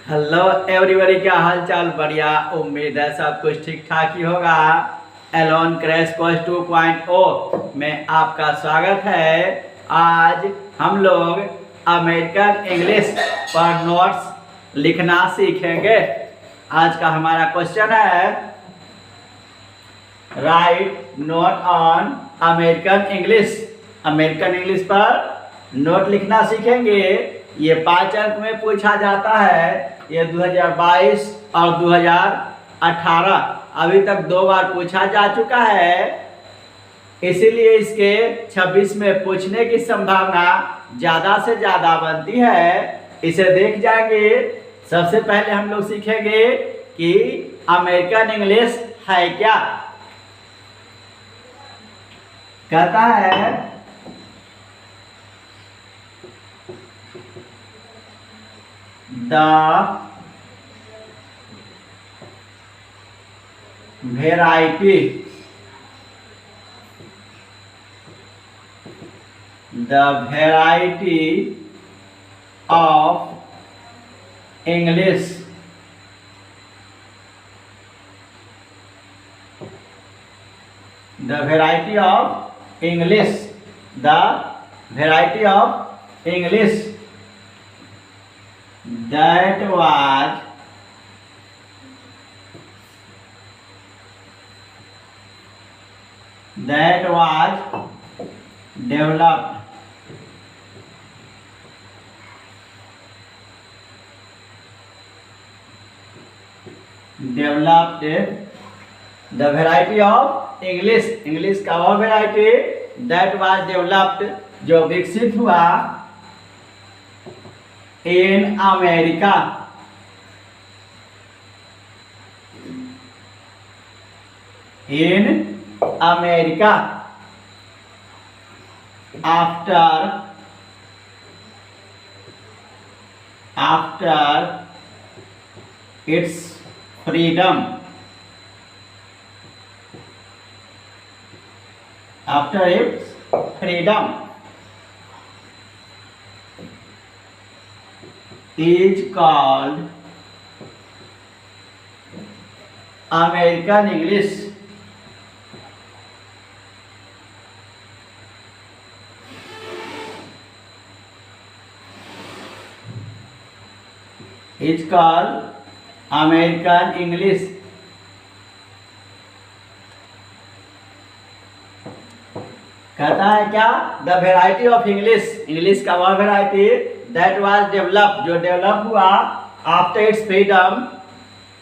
Hello everybody, क्या हाल चाल? बढ़िया, उम्मीद है सब कुछ ठीक ठाक ही होगा। एलोन क्रैश कोर्स 2.0 में आपका स्वागत है। आज हम लोग अमेरिकन इंग्लिश पर नोट्स लिखना सीखेंगे। आज का हमारा क्वेश्चन है right note on American English. American English पर नोट लिखना सीखेंगे। ये 5 अंक में पूछा जाता है। ये 2022 और 2018 अभी तक 2 बार पूछा जा चुका है, इसीलिए इसके 26 में पूछने की संभावना ज़्यादा से ज़्यादा बनती है। इसे देख जाएंगे। सबसे पहले हम लोग सीखेंगे कि अमेरिकन इंग्लिश है क्या। कहता है the variety of English the variety of English that was developed the variety of English का वो variety that was developed जो विकसित हुआ in America after its freedom is called American English. It's called American English. कहता है क्या? The variety of English का वह वेराइटी दैट वाज डेवलप जो डेवलप हुआ आफ्टर इट्स फ्रीडम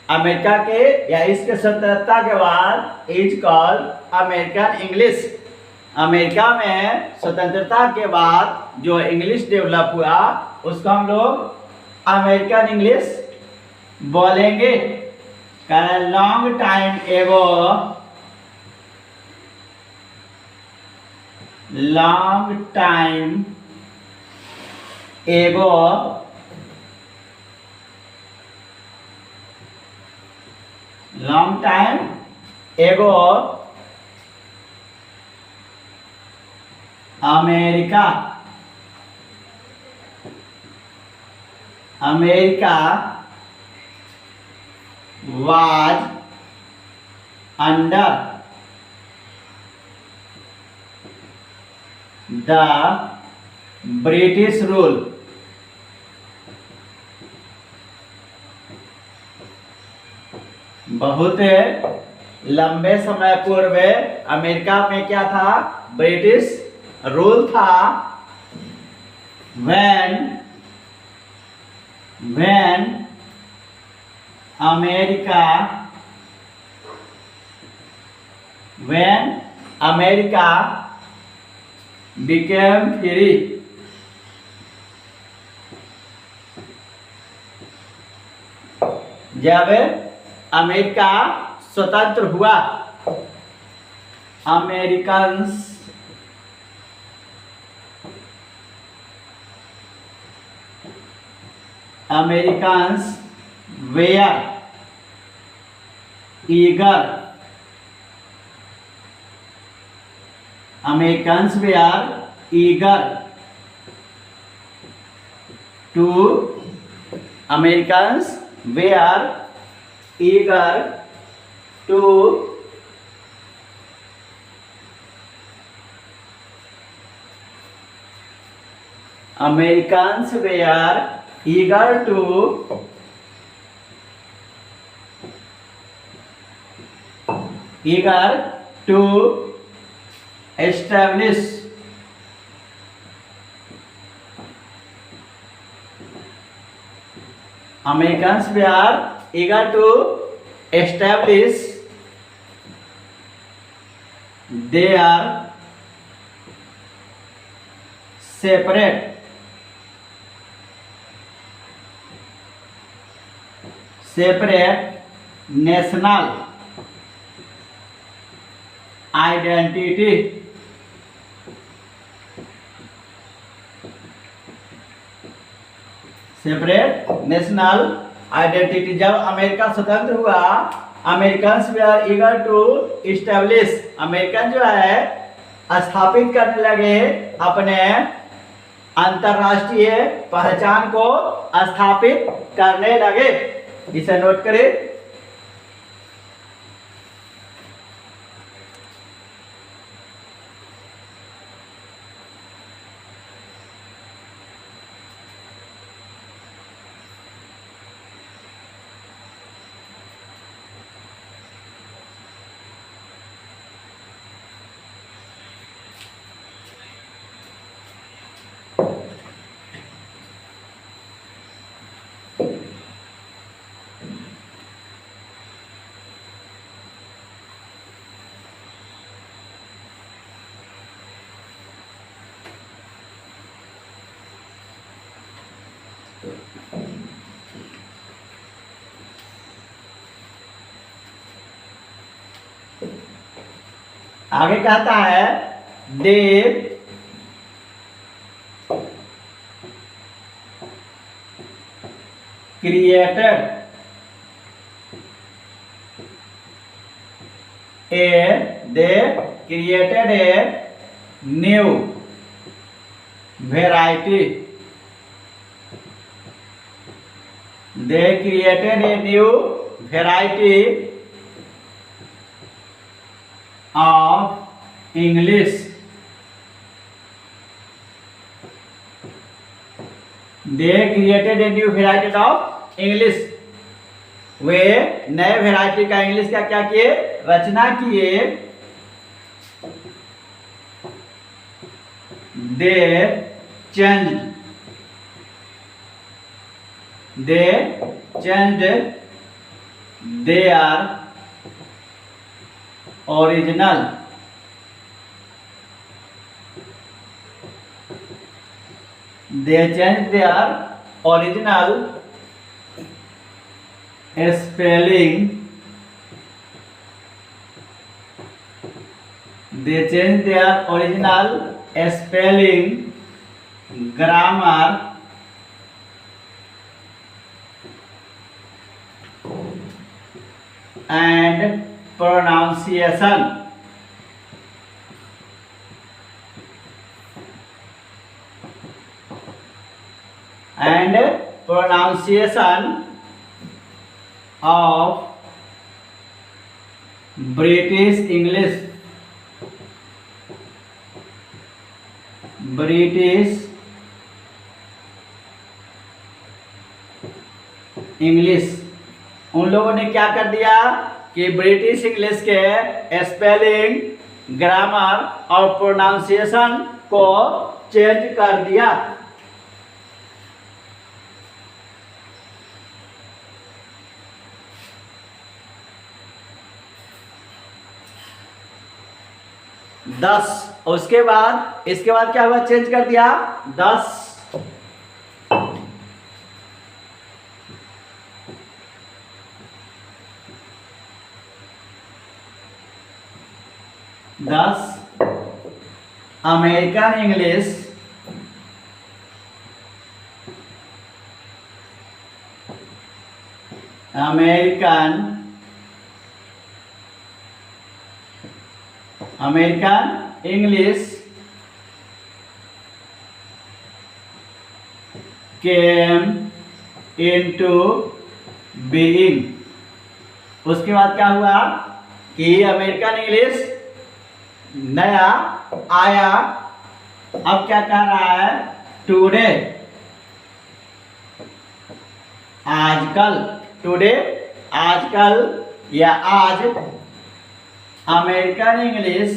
अमेरिका के या इसके स्वतंत्रता के बाद is called American English. America में स्वतंत्रता के बाद जो इंग्लिश डेवलप हुआ उसको हम लोग अमेरिकन इंग्लिश बोलेंगे। लॉन्ग टाइम एगो America was under the British rule. बहुत लंबे समय पूर्व अमेरिका में क्या था? ब्रिटिश रूल था। when America became free, जब अमेरिका स्वतंत्र हुआ, Americans were eager to Americans were eager to Americans were eager to establish Americans were eager to establish their separate national identity. Separate national identity. जब America स्वतंत्र हुआ, Americans were eager to establish, American जो है स्थापित करने लगे अपने अंतरराष्ट्रीय पहचान को स्थापित करने लगे। इसे नोट करें। आगे कहता है they created a new variety. They created a new variety of English. They created a new variety of English. वे नए वेराइटी का इंग्लिश का क्या किए? रचना किए। They changed their original spelling. They changed their original spelling, grammar, and pronunciation. Of British English. उन लोगों ने क्या कर दिया कि ब्रिटिश इंग्लिश के स्पेलिंग, ग्रामर और प्रोनाउंसिएशन को चेंज कर दिया। उसके बाद इसके बाद क्या हुआ? चेंज कर दिया। 10 American English came into being। उसके बाद क्या हुआ कि अमेरिकन इंग्लिश नया आया, अब क्या कह रहा है, टुडे, आजकल, टुडे आजकल या आज American English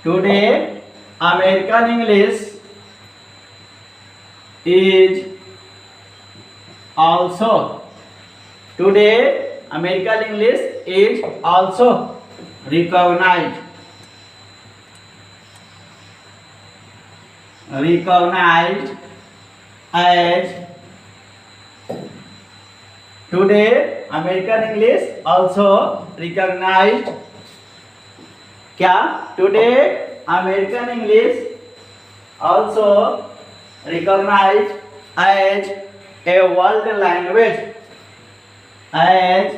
today American English is also, today American English is also recognized as, today American English also recognized, क्या, today American English also recognized as a world language, as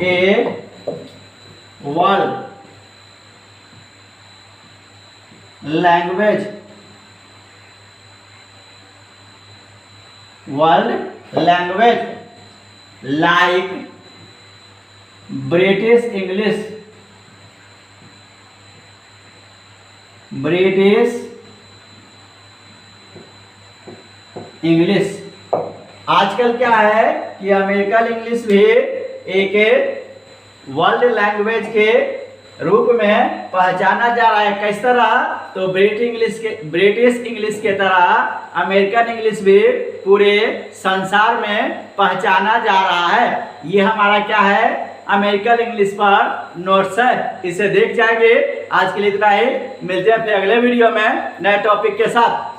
a world language, like British English, आजकल क्या है कि American English भी एक world language के रूप में पहचाना जा रहा है। किस तरह, तो ब्रिटिश इंग्लिश के तरह अमेरिकन इंग्लिश भी पूरे संसार में पहचाना जा रहा है। ये हमारा क्या है, अमेरिकन इंग्लिश पर नोट्स है, इसे देख जाएंगे। आज के लिए इतना ही, मिलते हैं फिर अगले वीडियो में नए टॉपिक के साथ।